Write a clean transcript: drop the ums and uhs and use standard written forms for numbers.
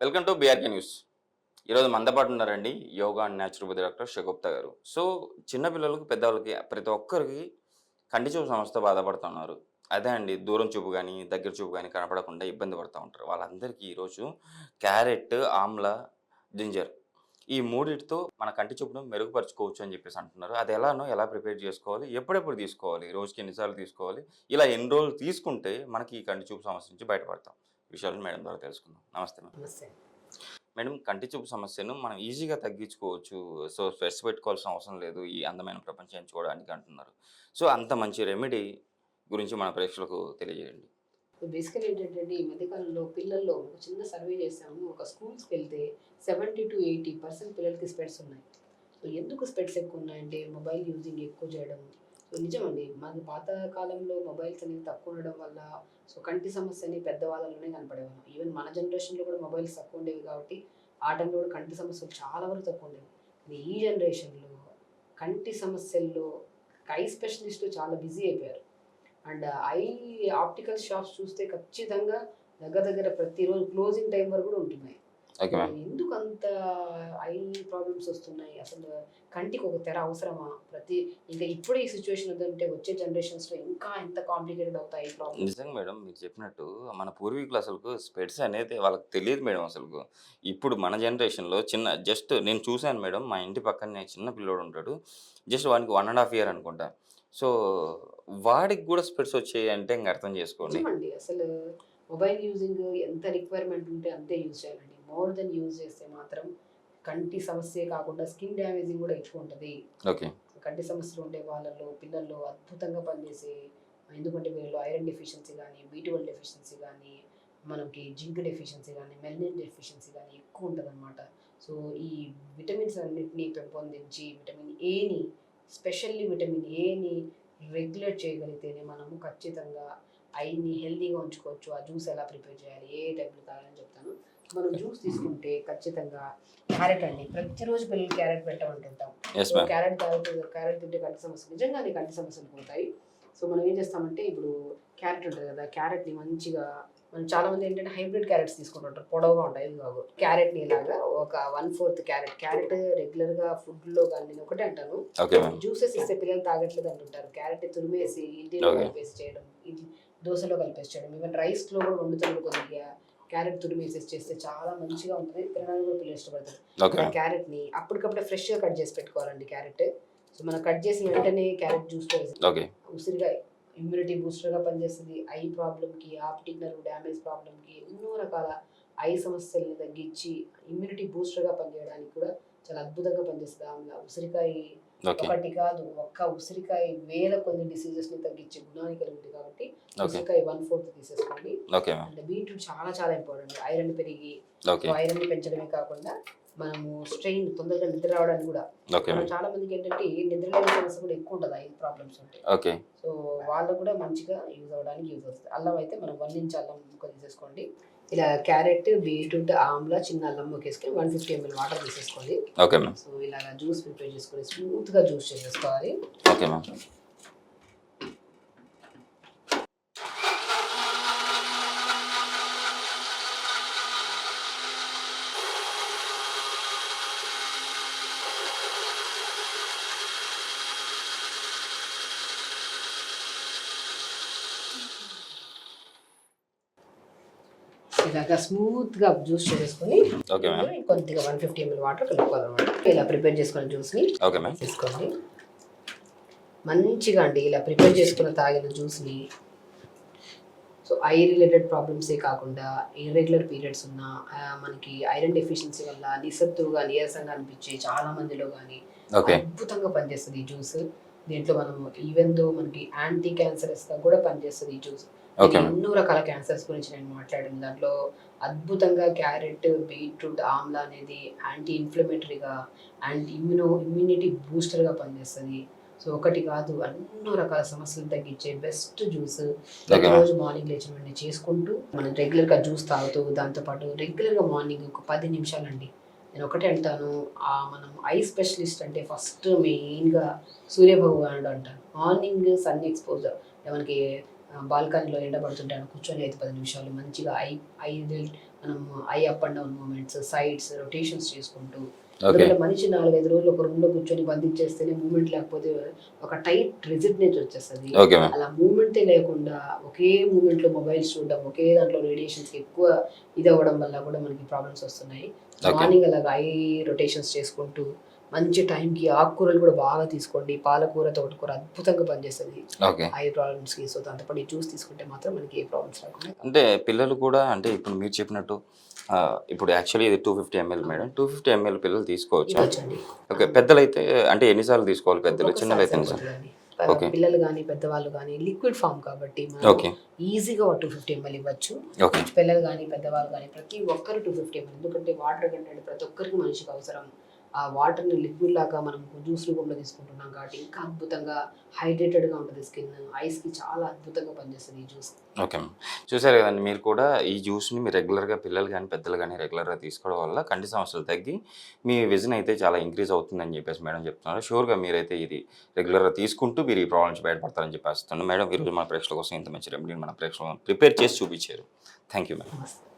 Welcome to BRK news. ఈరోజు మనతో పాటు ఉన్నారండి yoga and naturopathy doctor Shagufta గారు. సో, చిన్న పిల్లలకి, పెద్దవాళ్ళకి ప్రతి ఒక్కరికి కంటి చూపు సమస్యతో బాధపడుతున్నారు. అదే అండి దూరం చూపు గాని, దగ్గర చూపు గాని కనపడకుండా ఇబ్బంది పడతా ఉంటారు. వాళ్ళందరికీ ఈరోజు క్యారెట్, ఆమ్లా, జింజర్ ఈ మూడిటితో మన కంటి చూపును మెరుగుపరుచుకోవచ్చు అని చెప్పేసి అంటున్నారు. అది ఎలానో, ఎలా ప్రిపేర్ చేసుకోవాలి, ఎప్పుడెప్పుడు తీసుకోవాలి, రోజుకి ఎన్ని సార్లు తీసుకోవాలి, ఇలా ఎన్ని రోజులు తీసుకుంటే మనకి ఈ కంటి చూపు సమస్య నుంచి బయటపడతాం. ఈ విషయాలను మేడం ద్వారా తెలుసుకుందాం. నమస్తే మేడం. నమస్తే. మేడం, కంటి చూపు సమస్యను మనం ఈజీగా తగ్గించుకోవచ్చు. సో, స్పెట్స్ పెట్టుకోవాల్సిన అవసరం లేదు ఈ అందమైన ప్రపంచాన్ని చూడడానికి అంటున్నారు. సో, అంత మంచి రెమెడీ గురించి మన ప్రేక్షకులకు తెలియజేయండి. బేసికల్లీ ఏంటంటే ఈ మధ్య కాలంలో పిల్లల్లో ఒక చిన్న సర్వే చేసాము. ఒక స్కూల్స్‌కి వెళ్తే 70-80% పిల్లలకి స్పెట్స్ ఉన్నాయి. సో, ఎందుకు స్పెట్స్ ఎక్కువ ఉన్నాయంటే మొబైల్ యూజింగ్ ఎక్కువ చేయడం. సో, నిజమండి. మనకి పాత కాలంలో మొబైల్స్ అనేవి తక్కువ ఉండడం వల్ల సో, కంటి సమస్యని పెద్దవాళ్ళలోనే కనపడేవాళ్ళం. ఈవెన్ మన జనరేషన్‌లో కూడా మొబైల్స్ తక్కువ ఉండేవి కాబట్టి ఆ టైంలో కూడా కంటి సమస్యలు చాలా వరకు తక్కువ ఉండేవి. కానీ ఈ జనరేషన్‌లో కంటి సమస్యల్లో ఐ స్పెషలిస్టులు చాలా బిజీ అయిపోయారు. అండ్ ఐ ఆప్టికల్ షాప్స్ చూస్తే ఖచ్చితంగా దగ్గర దగ్గర ప్రతిరోజు క్లోజింగ్ టైం వరకు కూడా ఉంటున్నాయి. Okay ma'am. ఎందుకు అంత ఐ ప్రాబ్లమ్స్ వస్తున్నాయి? అసలు కంటికి ఒక తెర అవసరమా? ఇంకా ఇప్పుడు ఈ సిచ్యువేషన్ ఉందంటే వచ్చే జనరేషన్స్‌లో ఇంకా ఎంత కాంప్లికేటెడ్ అవుతాయి ఈ ప్రాబ్లమ్స్. నిజంగా మేడం మీరు చెప్పినట్టు మన పూర్వీకులు అసలుకు స్పెట్స్ అనేది వాళ్ళకి తెలియదు మేడం అసలుకు. ఇప్పుడు మన జనరేషన్‌లో చిన్న జస్ట్ నేను చూసాను మేడం. మా ఇంటి పక్కనే చిన్న పిల్లోడు ఉంటాడు. జస్ట్ వానికి 1 ½ ఇయర్ అనుకుంటా. సో, వాడికి కూడా స్పెట్స్ వచ్చాయి అంటే ఇంక అర్థం చేసుకోండి. నిజమండి. అసలు మొబైల్ యూజింగ్ ఎంత రిక్వైర్మెంట్ ఉంటే అంతే యూజ్ చేయాలండి. మోర్ దెన్ యూజ్ చేస్తే మాత్రం కంటి సమస్యే కాకుండా స్కిన్ డ్యామేజింగ్ కూడా ఎక్కువ ఉంటది. ఓకే. కంటి సమస్యలు ఉండే వాళ్ళలో పిల్లల్లో అద్భుతంగా పనిచేసే ఎందుకంటే వీళ్ళలో ఐరన్ డెఫిషియన్సీ కానీ, బి12 డెఫిషియన్సీ కానీ, మనకి జింక్ డెఫిషియన్సీ కానీ, మెలనిన్ డెఫిషియన్సీ కానీ ఎక్కువ ఉంటదనమాట. సో, ఈ విటమిన్స్ అన్నిటిని పెంపొందించి విటమిన్ ఏని స్పెషల్లీ విటమిన్ ఏని రెగ్యులేట్ చేయగలిగితేనే మనము ఖచ్చితంగా ఐని హెల్తీగా ఉంచుకోవచ్చు. ఆ జ్యూస్ ఎలా ప్రిపేర్ చేయాలి, ఏ టైప్‌లో తాగాలని చెప్తాను. మనం జ్యూస్ తీసుకుంటే ఖచ్చితంగా క్యారెట్ అండి. ప్రతిరోజు పిల్లలకి క్యారెట్ పెట్టమంటుంటాం. Yes so, ma'am. క్యారెట్ తింటే కంటి సమస్యలు నిజంగానే కంటి సమస్యలు పోతాయి. సో, మనం ఏం చేస్తామంటే ఇప్పుడు క్యారెట్ ఉంటది కదా! క్యారెట్‌ని మంచిగా మనం చాలామంది ఏంటంటే హైబ్రిడ్ క్యారెట్స్ తీసుకుంటుంటారు. పొడవుగా ఉంటాయి. ఇవి కావు. క్యారెట్‌ని ఇలాగా ఒక 1/4 క్యారెట్ రెగ్యులర్‌గా ఫుడ్‌లో గాని నేను ఒకటే అంటాను. Okay ma'am. జ్యూసెస్ ఇస్తే పిల్లలు తాగట్లేదు అంటుంటారు. క్యారెట్ తురిమేసి ఇడ్లీలో ఓకే. కలిపేసి చేయడం, దోసలో కలిపేసి చేయడం, ఈవెన్ రైస్‌లో కూడా వండుతారు కొద్దిగా క్యారెట్ తురిమేసేసి చేస్తే చాలా మంచిగా ఉంటుంది. తినడానికి కూడా పిల్లలు ఇష్టపడతారు. ఓకే ఆ మ్యామ్. క్యారెట్‌ని అప్పటికప్పుడే ఫ్రెష్‌గా కట్ చేసి పెట్టుకోవాలండి క్యారెట్. సో, మనం కట్ చేసిన వెంటనే క్యారెట్ జ్యూస్‌లో వేసి ఓకే. ఉసిరిగా ఇమ్యూనిటీ బూస్టర్‌గా పనిచేస్తది. ఐ ప్రాబ్లమ్‌కి, ఆప్టిక్ నర్వ్ డ్యామేజ్ ప్రాబ్లమ్‌కి ఎన్నో రకాల ఐ సమస్యల్ని తగ్గించి ఇమ్యూనిటీ బూస్టర్‌గా పనిచేయడానికి కూడా చాలా అద్భుతంగా పనిచేస్తది ఆమ్లా. ఉసిరికాయ ఓకే. ఒకటి కాదు, ఒక్క ఉసిరికాయ వేల కొన్ని డిసీజెస్‌ని తగ్గించే గుణాన్ని కలిగి ఉంది కాబట్టి ఓకే. ఉసిరికాయ 1/4 తీసేసుకోండి. Okay ma'am. అండ్ బీట్రూట్ చాలా చాలా ఇంపార్టెంట్. ఐరన్ పెరిగి ఓకే. ఐరన్‌ని పెంచడమే కాకుండా మనము స్ట్రెయిన్ తొందరగా నిద్ర రావడానికి కూడా ఓకే మనం మ్యామ్. చాలా మందికి ఏంటంటే నిద్రలేని సమస్య కూడా ఎక్కువ ఉంటది ఐ ప్రాబ్లమ్స్ ఉంటే. ఓకే. సో, వాళ్ళకు కూడా మంచిగా యూజ్ అవ్వడానికి యూజ్ అవుతది. అల్లం అయితే మనం 1 ఇంచ్ అల్లం ముక్క తీసేసుకోండి. ఇలా క్యారెట్, బీట్రూట్, ఆమ్లా, చిన్న అల్లం ముక్కేసుకొని 150 ml వాటర్ తీసేసుకోండి. Okay ma'am. సో, ఇలాగ జ్యూస్ ప్రిపేర్ చేసుకొని స్మూత్‌గా జ్యూస్ చేసేసుకోవాలి. Okay ma'am. ఇలాగ స్మూత్‌గా జ్యూస్ చేసేసుకొని ఓకే మ్యామ్. కొద్దిగా 150 ml వాటర్ కలుపుకోవాలన్నమాట. ఇలా ప్రిపేర్ చేసుకున్న జ్యూస్‌ని ఓకే మ్యామ్. తీసుకోండి. మంచిగా అండి ఇలా ప్రిపేర్ చేసుకున్న తాగిన జ్యూస్‌ని సో, ఐ రిలేటెడ్ ప్రాబ్లమ్సే కాకుండా ఇర్రెగ్యులర్ పీరియడ్స్ ఉన్న మనకి ఐరన్ డెఫిషియన్సీ వల్ల నిస్సత్తువగా, నీరసంగా అనిపించే చాలా మందిలో గానీ ఓకే. అద్భుతంగా పనిచేస్తది ఈ జ్యూస్. దీంట్లో మనము ఈవెన్ దో మనకి యాంటీ క్యాన్సరస్‌గా కూడా పనిచేస్తది ఈ జ్యూస్. Okay ma'am. ఎన్నో రకాల క్యాన్సర్స్ గురించి నేను మాట్లాడాను. దాంట్లో అద్భుతంగా క్యారెట్, బీట్రూట్, ఆమ్లా అనేది యాంటీ ఇన్‌ఫ్లమేటరీగా, ఇమ్యూనిటీ బూస్టర్‌గా పనిచేస్తది. సో, ఒకటి కాదు ఎన్నో రకాల సమస్యలు తగ్గించే బెస్ట్ జ్యూస్. Okay ma'am. ప్రతిరోజు మార్నింగ్ లేచిన వెంటనే చేసుకుంటూ మనం రెగ్యులర్‌గా జ్యూస్ తాగుతూ దాంతోపాటు రెగ్యులర్‌గా మార్నింగ్ ఒక 10 నిమిషాలండి. నేను ఒకటే అంటాను. మనం ఐ స్పెషలిస్ట్ అంటే ఫస్ట్ మెయిన్‌గా సూర్యభగవానుడు అంటాను. మార్నింగ్ సన్ ఎక్స్‌పోజర్ మనకి బాల్కనీలో ఎండబడుతుంటే అక్కడ కూర్చొని 5-10 నిమిషాలు మంచిగా మనం I up and down moments, sides, rotations చేసుకుంటూ, ఓకే. ఎందుకంటే మనిషి 4-5 రోజులు ఒక రూమ్లో కూర్చొని బంధించేస్తేనే మూమెంట్ లేకపోతే ఒక టైట్ రిజిడ్నెస్ వచ్చేస్తుంది. Okay ma'am. అలా మూమెంటే లేకుండా ఒకే మూమెంట్లో మొబైల్స్ చూడడం, ఒకే దాంట్లో రేడియేషన్స్కి ఎక్కువ ఇది అవ్వడం వల్ల కూడా మనకి ప్రాబ్లమ్స్ వస్తున్నాయి. ఓకే. మార్నింగ్ అలాగ ఐ రొటేషన్స్ చేసుకుంటూ మంచి టైంకి ఆకుకూరలు కూడా బాగా తీసుకోండి. పాలకూర, తోటకూర అద్భుతంగా పనిచేస్తుంది ఓకే. ఐ ప్రాబ్లమ్స్కి. సో దాంతోపాటు ఈ జ్యూస్ తీసుకుంటే మాత్రం మనకి ఏ ప్రాబ్లమ్స్ రాకుండా. అంటే పిల్లలు కూడా అంటే ఇప్పుడు మీరు చెప్పినట్టు ఇప్పుడు యాక్చువల్లీ ఇది 250 ml మేడం. 250 ml పిల్లలు తీసుకోవచ్చా? ఇవ్వచ్చండి. ఓకే. పెద్దలైతే అంటే ఎన్నిసార్లు తీసుకోవాలి పెద్దలు? ఒక్కొక్కసారి చిన్నలైతే ఎన్నిసార్లు? సరిపోతుందండి. ఓకే. పిల్లలు కానీ పెద్దవాళ్ళు కానీ లిక్విడ్ ఫామ్ కాబట్టి మనం ఓకే. ఈజీగా 250 ml ఇవ్వచ్చు. ఓకే. పిల్లలు కానీ పెద్దవాళ్ళు కానీ ప్రతి ఒక్కరు 250 ml, ఎందుకంటే వాటర్ కంటే ప్రతి ఒక్కరికి మనిషికి అవసరం. ఆ వాటర్ని లిక్విడ్ లాగా మనం జ్యూస్ రూపంలో తీసుకుంటున్నాం కాబట్టి ఇంకా అద్భుతంగా హైడ్రేటెడ్గా ఉంటుంది స్కిన్. ఐస్కి చాలా అద్భుతంగా పనిచేస్తుంది ఈ జ్యూస్. Okay ma'am. చూసారు కదండి మీరు కూడా ఈ జ్యూస్ని మీరు రెగ్యులర్గా పిల్లలు కానీ పెద్దలు కానీ రెగ్యులర్గా తీసుకోవడం వల్ల కంటి సమస్యలు తగ్గి మీ విజన్ అయితే చాలా ఇంక్రీజ్ అవుతుందని చెప్పేసి మేడం చెప్తున్నారు. షూర్గా మీరైతే ఇది రెగ్యులర్గా తీసుకుంటూ మీరు ఈ ప్రాబ్లమ్ నుంచి బయటపడతారని చెప్పేస్తున్నాను. మేడం ఈరోజు మన ప్రేక్షకుల కోసం ఇంత మంచి రెమెడీని మన ప్రేక్షకులు ప్రిపేర్ చేసి చూపించారు. Thank you madam. నమస్తే.